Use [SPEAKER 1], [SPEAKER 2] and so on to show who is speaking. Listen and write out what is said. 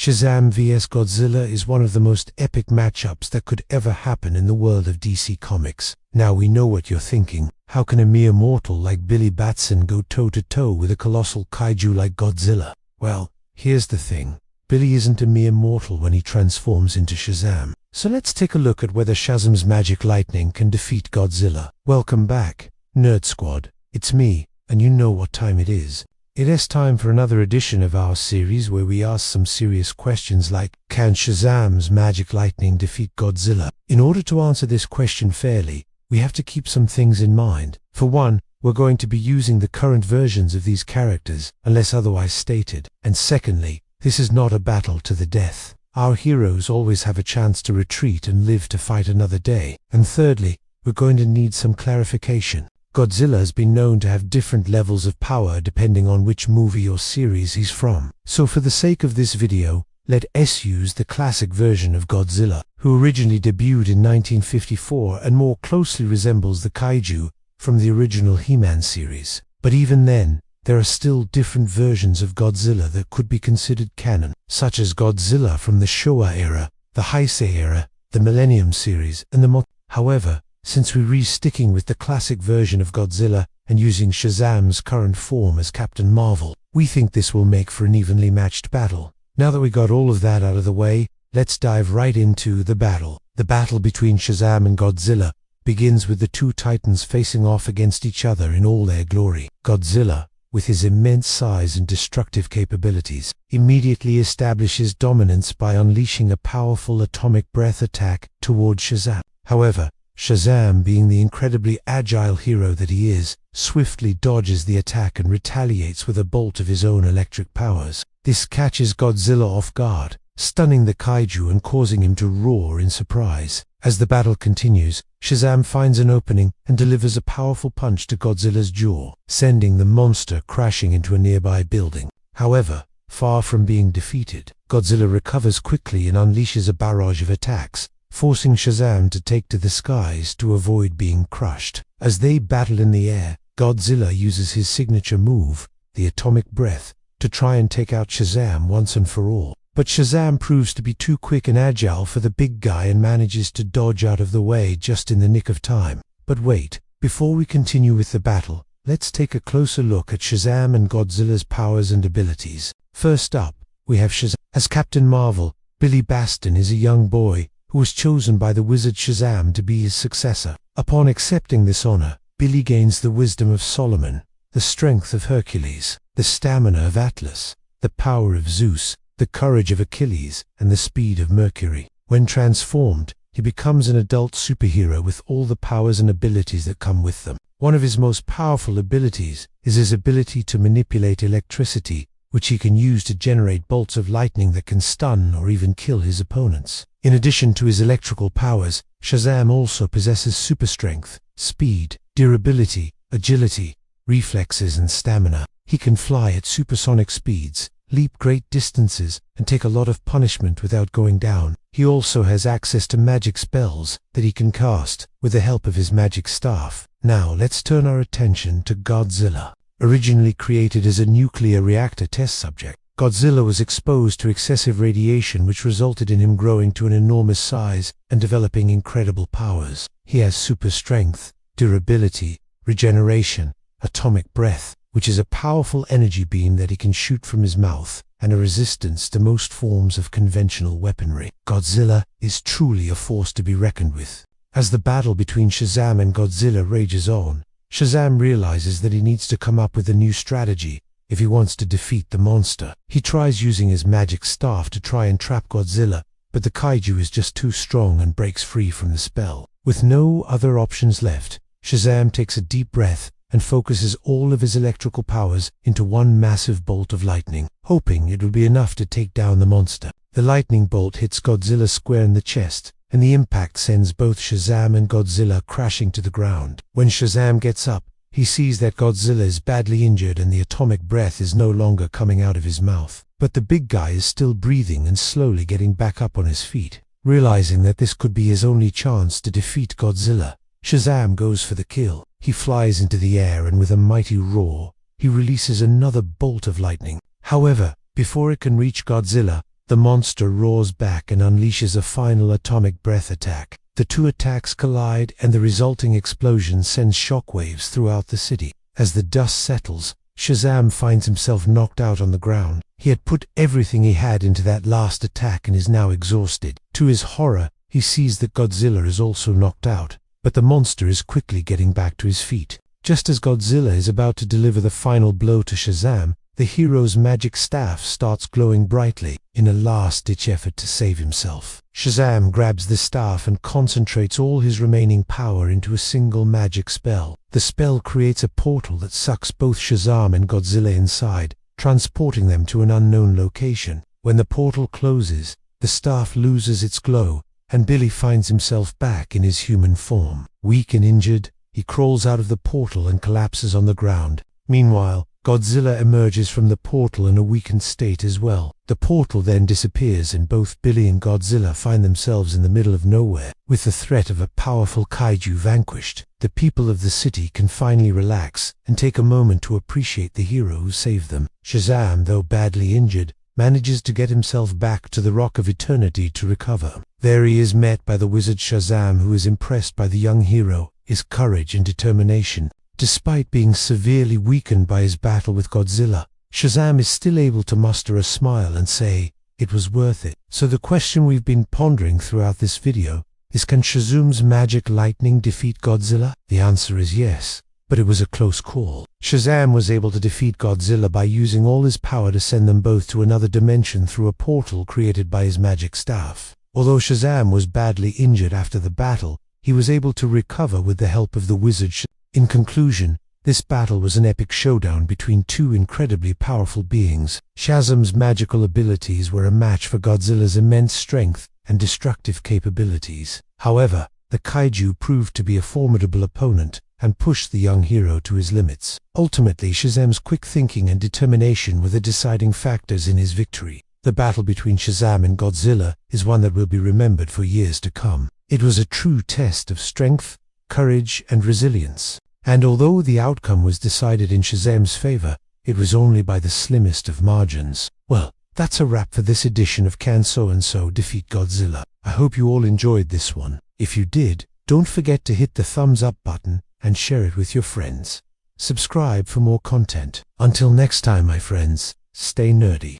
[SPEAKER 1] Shazam vs Godzilla is one of the most epic matchups that could ever happen in the world of DC Comics. Now we know what you're thinking. How can a mere mortal like Billy Batson go toe-to-toe with a colossal kaiju like Godzilla? Well, here's the thing. Billy isn't a mere mortal when he transforms into Shazam. So let's take a look at whether Shazam's magic lightning can defeat Godzilla. Welcome back, Nerd Squad. It's me, and you know what time it is. It is time for another edition of our series where we ask some serious questions like, can Shazam's magic lightning defeat Godzilla? In order to answer this question fairly, we have to keep some things in mind. For one, we're going to be using the current versions of these characters, unless otherwise stated. And secondly, this is not a battle to the death. Our heroes always have a chance to retreat and live to fight another day. And thirdly, we're going to need some clarification. Godzilla has been known to have different levels of power depending on which movie or series he's from. So for the sake of this video, let us use the classic version of Godzilla, who originally debuted in 1954 and more closely resembles the kaiju from the original He-Man series. But even then, there are still different versions of Godzilla that could be considered canon, such as Godzilla from the Showa era, the Heisei era, the Millennium series, and the However, since we're sticking with the classic version of Godzilla and using Shazam's current form as Captain Marvel, we think this will make for an evenly matched battle. Now that we got all of that out of the way, let's dive right into the battle. The battle between Shazam and Godzilla begins with the two titans facing off against each other in all their glory. Godzilla, with his immense size and destructive capabilities, immediately establishes dominance by unleashing a powerful atomic breath attack toward Shazam. However, Shazam, being the incredibly agile hero that he is, swiftly dodges the attack and retaliates with a bolt of his own electric powers. This catches Godzilla off guard, stunning the kaiju and causing him to roar in surprise. As the battle continues, Shazam finds an opening and delivers a powerful punch to Godzilla's jaw, sending the monster crashing into a nearby building. However, far from being defeated, Godzilla recovers quickly and unleashes a barrage of attacks, forcing Shazam to take to the skies to avoid being crushed. As they battle in the air, Godzilla uses his signature move, the atomic breath, to try and take out Shazam once and for all. But Shazam proves to be too quick and agile for the big guy and manages to dodge out of the way just in the nick of time. But wait, before we continue with the battle, let's take a closer look at Shazam and Godzilla's powers and abilities. First up, we have Shazam. As Captain Marvel, Billy Batson is a young boy who was chosen by the wizard Shazam to be his successor. Upon accepting this honor, Billy gains the wisdom of Solomon, the strength of Hercules, the stamina of Atlas, the power of Zeus, the courage of Achilles, and the speed of Mercury. When transformed, he becomes an adult superhero with all the powers and abilities that come with them. One of his most powerful abilities is his ability to manipulate electricity, which he can use to generate bolts of lightning that can stun or even kill his opponents. In addition to his electrical powers, Shazam also possesses super strength, speed, durability, agility, reflexes, and stamina. He can fly at supersonic speeds, leap great distances, and take a lot of punishment without going down. He also has access to magic spells that he can cast with the help of his magic staff. Now let's turn our attention to Godzilla. Originally created as a nuclear reactor test subject, Godzilla was exposed to excessive radiation which resulted in him growing to an enormous size and developing incredible powers. He has super strength, durability, regeneration, atomic breath, which is a powerful energy beam that he can shoot from his mouth, and a resistance to most forms of conventional weaponry. Godzilla is truly a force to be reckoned with. As the battle between Shazam and Godzilla rages on, Shazam realizes that he needs to come up with a new strategy if he wants to defeat the monster. He tries using his magic staff to try and trap Godzilla, but the kaiju is just too strong and breaks free from the spell. With no other options left, Shazam takes a deep breath and focuses all of his electrical powers into one massive bolt of lightning, hoping it will be enough to take down the monster. The lightning bolt hits Godzilla square in the chest, and the impact sends both Shazam and Godzilla crashing to the ground. When Shazam gets up, he sees that Godzilla is badly injured and the atomic breath is no longer coming out of his mouth. But the big guy is still breathing and slowly getting back up on his feet. Realizing that this could be his only chance to defeat Godzilla, Shazam goes for the kill. He flies into the air and with a mighty roar, he releases another bolt of lightning. However, before it can reach Godzilla, The monster roars back and unleashes a final atomic breath attack. The two attacks collide, and the resulting explosion sends shockwaves throughout the city. As the dust settles, Shazam finds himself knocked out on the ground. He had put everything he had into that last attack and is now exhausted. To his horror, he sees that Godzilla is also knocked out, but the monster is quickly getting back to his feet. Just as Godzilla is about to deliver the final blow to Shazam, the hero's magic staff starts glowing brightly in a last-ditch effort to save himself. Shazam grabs the staff and concentrates all his remaining power into a single magic spell. The spell creates a portal that sucks both Shazam and Godzilla inside, transporting them to an unknown location. When the portal closes, the staff loses its glow, and Billy finds himself back in his human form. Weak and injured, he crawls out of the portal and collapses on the ground. Meanwhile, Godzilla emerges from the portal in a weakened state as well. The portal then disappears and both Billy and Godzilla find themselves in the middle of nowhere. With the threat of a powerful kaiju vanquished, the people of the city can finally relax and take a moment to appreciate the hero who saved them. Shazam, though badly injured, manages to get himself back to the Rock of Eternity to recover. There he is met by the wizard Shazam, who is impressed by the young hero, his courage and determination. Despite being severely weakened by his battle with Godzilla, Shazam is still able to muster a smile and say, "It was worth it." So the question we've been pondering throughout this video is, can Shazam's magic lightning defeat Godzilla? The answer is yes, but it was a close call. Shazam was able to defeat Godzilla by using all his power to send them both to another dimension through a portal created by his magic staff. Although Shazam was badly injured after the battle, he was able to recover with the help of the wizard. In conclusion, this battle was an epic showdown between two incredibly powerful beings. Shazam's magical abilities were a match for Godzilla's immense strength and destructive capabilities. However, the kaiju proved to be a formidable opponent and pushed the young hero to his limits. Ultimately, Shazam's quick thinking and determination were the deciding factors in his victory. The battle between Shazam and Godzilla is one that will be remembered for years to come. It was a true test of strength, courage, and resilience. And although the outcome was decided in Shazam's favor, it was only by the slimmest of margins. Well, that's a wrap for this edition of Can So-and-So Defeat Godzilla. I hope you all enjoyed this one. If you did, don't forget to hit the thumbs up button and share it with your friends. Subscribe for more content. Until next time, my friends, stay nerdy.